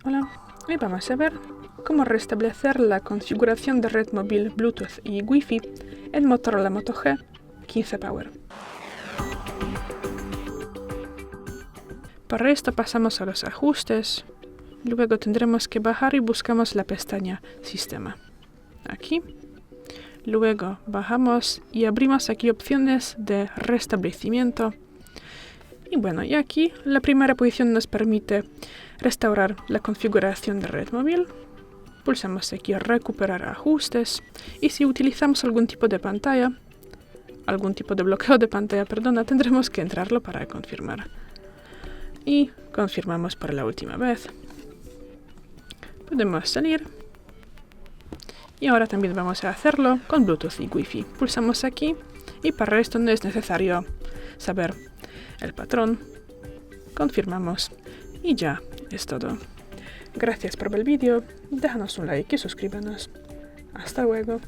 Hola, hoy vamos a ver cómo restablecer la configuración de red móvil Bluetooth y Wi-Fi en Motorola Moto G15 Power. Para esto pasamos a los ajustes, luego tendremos que bajar y buscamos la pestaña Sistema. Aquí. Luego bajamos y abrimos aquí opciones de restablecimiento. Y bueno, y aquí la primera posición nos permite restaurar la configuración de red móvil. Pulsamos aquí recuperar ajustes y si utilizamos algún tipo de bloqueo de pantalla, tendremos que entrarlo para confirmar. Y confirmamos por la última vez. Podemos salir. Y ahora también vamos a hacerlo con Bluetooth y Wi-Fi. Pulsamos aquí y para esto no es necesario saber el patrón. Confirmamos y ya es todo. Gracias por ver el vídeo, déjanos un like y suscríbanos. Hasta luego.